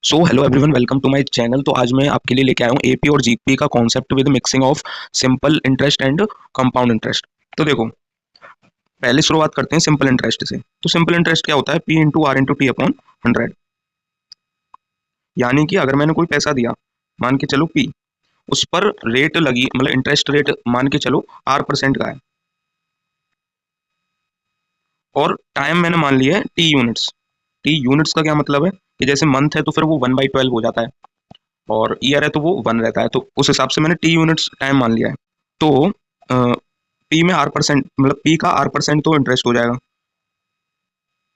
So hello everyone, welcome to my channel. तो आज मैं आपके लिए लेके आया हूँ एपी और जीपी का concept with mixing of simple interest and compound interest. तो देखो, पहले शुरुआत करते हैं सिंपल इंटरेस्ट से। तो सिंपल इंटरेस्ट क्या होता है? P into R into T upon 100। यानी कि अगर मैंने कोई पैसा दिया, मान के चलो पी, उस पर रेट लगी, मतलब इंटरेस्ट रेट मान के चलो R% का है, और टाइम मैंने मान लिया है टी यूनिट्स। टी यूनिट्स का क्या मतलब है कि जैसे मंथ है तो फिर वो 1/12 हो जाता है, और ईयर है तो वो 1 रहता है। तो उस हिसाब से मैंने टी यूनिट्स टाइम मान लिया है। तो पी में R%, मतलब पी का R% तो इंटरेस्ट हो जाएगा,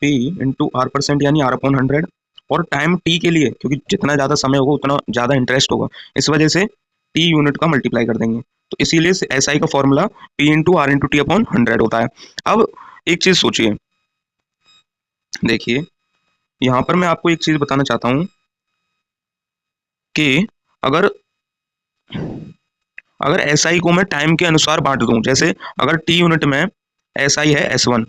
पी इंटू R%, यानी R/100। और टाइम टी के लिए, क्योंकि जितना ज़्यादा समय होगा उतना ज़्यादा इंटरेस्ट होगा, इस वजह से टी यूनिट का मल्टीप्लाई कर देंगे। तो इसीलिए एस आई का formula P into R into T upon 100 होता है। अब एक चीज़ सोचिए, देखिए यहाँ पर मैं आपको एक चीज़ बताना चाहता हूँ कि अगर अगर एस आई को मैं टाइम के अनुसार बांट दूं, जैसे अगर टी यूनिट में एस आई है S1,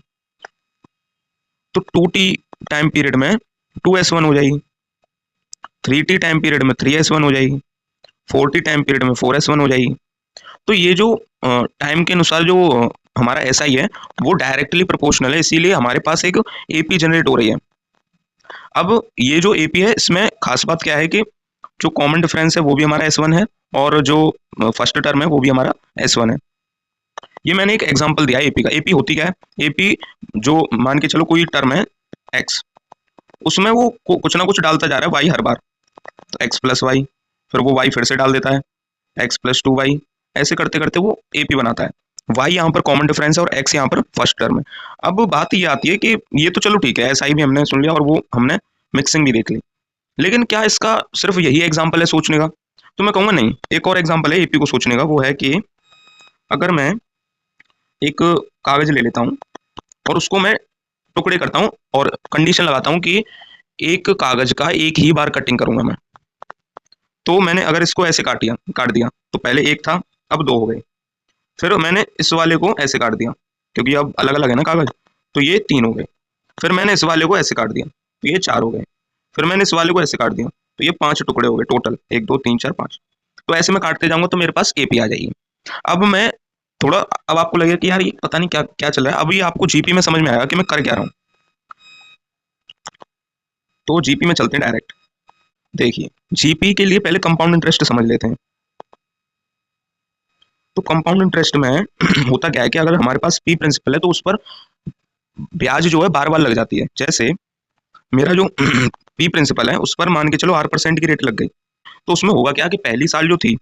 तो 2T टाइम पीरियड में 2S1 हो जाएगी, 3T टाइम पीरियड में 3S1 हो जाएगी, 4T टाइम पीरियड में 4S1 हो जाएगी। तो ये जो टाइम के अनुसार जो हमारा एस आई है वो डायरेक्टली प्रोपोर्शनल है, इसीलिए हमारे पास एक एपी जनरेट हो रही है। अब ये जो एपी है, इसमें खास बात क्या है कि जो कॉमन डिफरेंस है वो भी हमारा S1 है, और जो फर्स्ट टर्म है वो भी हमारा S1 है। ये मैंने एक एग्जांपल दिया है एपी का। एपी होती क्या है? एपी, जो मान के चलो कोई टर्म है एक्स, उसमें वो कुछ ना कुछ डालता जा रहा है वाई हर बार, तो एक्स प्लस वाई, फिर वो वाई फिर से डाल देता है, एक्स प्लस 2y, ऐसे करते करते वो एपी बनाता है। वाई यहाँ पर कॉमन डिफरेंस है और एक्स यहाँ पर फर्स्ट टर्म है। अब बात ये आती है कि ये तो चलो ठीक है, एस आई भी हमने सुन लिया और वो हमने मिक्सिंग भी देख ली, लेकिन क्या इसका सिर्फ यही एग्जाम्पल है सोचने का? तो मैं कहूँगा नहीं, एक और एग्जाम्पल है एपी को सोचने का। वो है कि अगर मैं एक कागज ले लेता हूँ और उसको मैं टुकड़े करता हूँ और कंडीशन लगाता हूँ कि एक कागज का एक ही बार कटिंग करूंगा मैं। तो मैंने अगर इसको ऐसे काट दिया, तो पहले एक था, अब दो हो गए। फिर मैंने इस वाले को ऐसे काट दिया, क्योंकि अब अलग अलग है ना कागज, तो ये 3 हो गए। फिर मैंने इस वाले को ऐसे काट दिया, तो ये 4 हो गए। फिर मैंने इस वाले को ऐसे काट दिया, तो ये 5 टुकड़े हो गए टोटल, 1 2 3 4 5। तो ऐसे मैं काटते जाऊंगा तो मेरे पास एपी आ जाएगी। अब मैं थोड़ा, अब आपको लगेगा कि यार ये पता नहीं क्या क्या चल रहा है, अब ये आपको जीपी में समझ में आएगा कि मैं कर क्या रहा हूँ। तो जीपी में चलते हैं डायरेक्ट। देखिए, जीपी के लिए पहले कंपाउंड इंटरेस्ट समझ लेते हैं। तो कंपाउंड इंटरेस्ट में होता क्या है कि अगर हमारे पास पी प्रिंसिपल है तो उस पर ब्याज जो है बार बार लग जाती है। जैसे मेरा जो पी प्रिंसिपल है उस पर मान के चलो R% की रेट लग गई, तो उसमें होगा क्या कि पहली साल जो थी,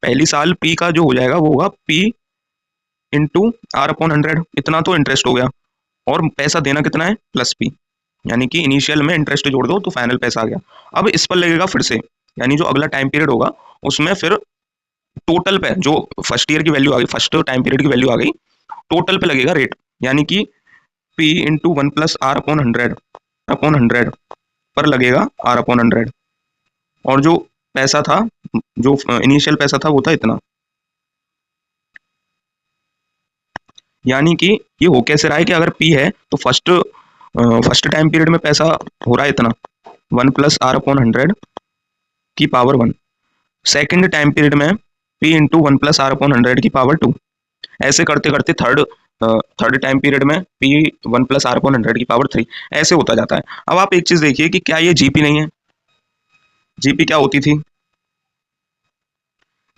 पहली साल पी का जो हो जाएगा वो होगा पी इंटू R/100, इतना तो इंटरेस्ट हो गया, और पैसा देना कितना है? प्लस पी, यानी कि इनिशियल में इंटरेस्ट जोड़ दो तो फाइनल पैसा आ गया। अब इस पर लगेगा फिर से, यानी जो अगला टाइम पीरियड होगा उसमें फिर टोटल पे जो फर्स्ट ईयर की वैल्यू आ गई, फर्स्ट टाइम पीरियड की वैल्यू आ गई, टोटल पे लगेगा रेट, यानी कि पी इंटू 1 प्लस R/100 पर लगेगा R/100। और जो पैसा था, जो इनिशियल पैसा था वो था इतना। यानी कि ये हो कैसे रहा है कि अगर पी है तो फर्स्ट टाइम पीरियड में पैसा हो रहा है इतना, 1 प्लस R/100 की पावर 1। सेकेंड टाइम पीरियड में पी इंटू 1 प्लस R/100 की पावर 2। ऐसे करते करते थर्ड टाइम पीरियड में पी 1 प्लस R/100 की पावर 3, ऐसे होता जाता है। अब आप एक चीज देखिए कि क्या ये जीपी नहीं है? जीपी क्या होती थी?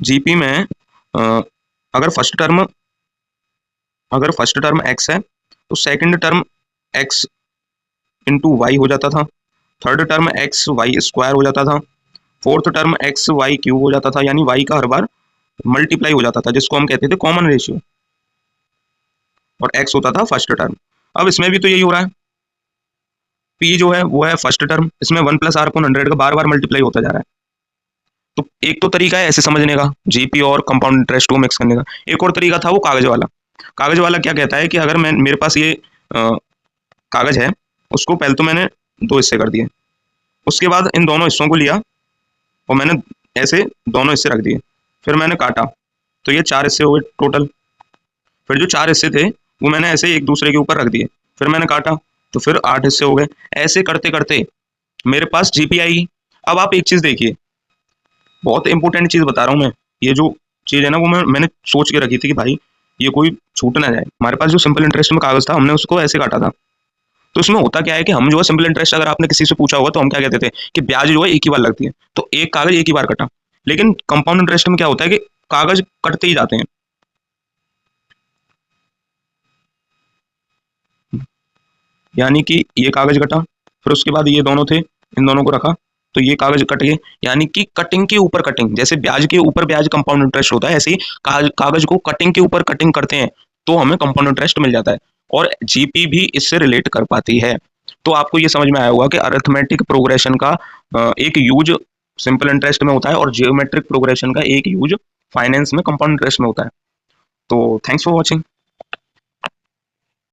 जीपी में अगर फर्स्ट टर्म एक्स है तो second term X into Y हो जाता था, third term X Y square हो जाता था, fourth term X Y cube हो जाता था, यानी वाई का हर बार मल्टीप्लाई हो जाता था, जिसको हम कहते थे कॉमन रेशियो, और एक्स होता था फर्स्ट टर्म। अब इसमें भी तो यही हो रहा है, पी जो है वो है फर्स्ट टर्म, इसमें 1 प्लस R/100 का बार बार मल्टीप्लाई होता जा रहा है। तो एक तो तरीका है ऐसे समझने का, जीपी और कंपाउंड इंटरेस्ट को मिक्स करने का। एक और तरीका था वो कागज वाला। कागज वाला क्या कहता है कि अगर मैं, मेरे पास ये कागज है, उसको पहले तो मैंने 2 हिस्से कर दिए, उसके बाद इन दोनों हिस्सों को लिया और मैंने ऐसे दोनों हिस्से रख दिए, फिर मैंने काटा, तो ये 4 हिस्से हो गए टोटल। फिर जो 4 हिस्से थे वो मैंने ऐसे एक दूसरे के ऊपर रख दिए, फिर मैंने काटा, तो फिर 8 हिस्से हो गए। ऐसे करते करते मेरे पास जीपी आएगी। अब आप एक चीज देखिए, बहुत इंपॉर्टेंट चीज बता रहा हूँ मैं। ये जो चीज है ना वो मैंने सोच के रखी थी कि भाई ये कोई छूट ना जाए। हमारे पास जो सिंपल इंटरेस्ट में कागज था हमने उसको ऐसे काटा था। तो इसमें होता क्या है कि हम जो है सिंपल इंटरेस्ट, अगर आपने किसी से पूछा होगा तो हम क्या कहते थे कि ब्याज जो है एक ही बार लगती है, तो एक कागज एक ही बार कटा। लेकिन कंपाउंड इंटरेस्ट में क्या होता है कि कागज कटते ही जाते हैं। यानी कि ये कागज कटा, फिर उसके बाद ये दोनों थे, इन दोनों को रखा तो ये कागज कट गए। यानी कि कटिंग के ऊपर कटिंग, जैसे ब्याज के ऊपर ब्याज कंपाउंड इंटरेस्ट होता है, ऐसे ही कागज को कटिंग के ऊपर कटिंग करते हैं तो हमें कंपाउंड इंटरेस्ट मिल जाता है। और जीपी भी इससे रिलेट कर पाती है। तो आपको ये समझ में आया होगा कि अरिथमेटिक प्रोग्रेशन का एक यूज सिंपल इंटरेस्ट में होता है और जियोमेट्रिक प्रोग्रेशन का एक यूज फाइनेंस में कंपाउंड इंटरेस्ट में होता है। तो थैंक्स फॉर वॉचिंग।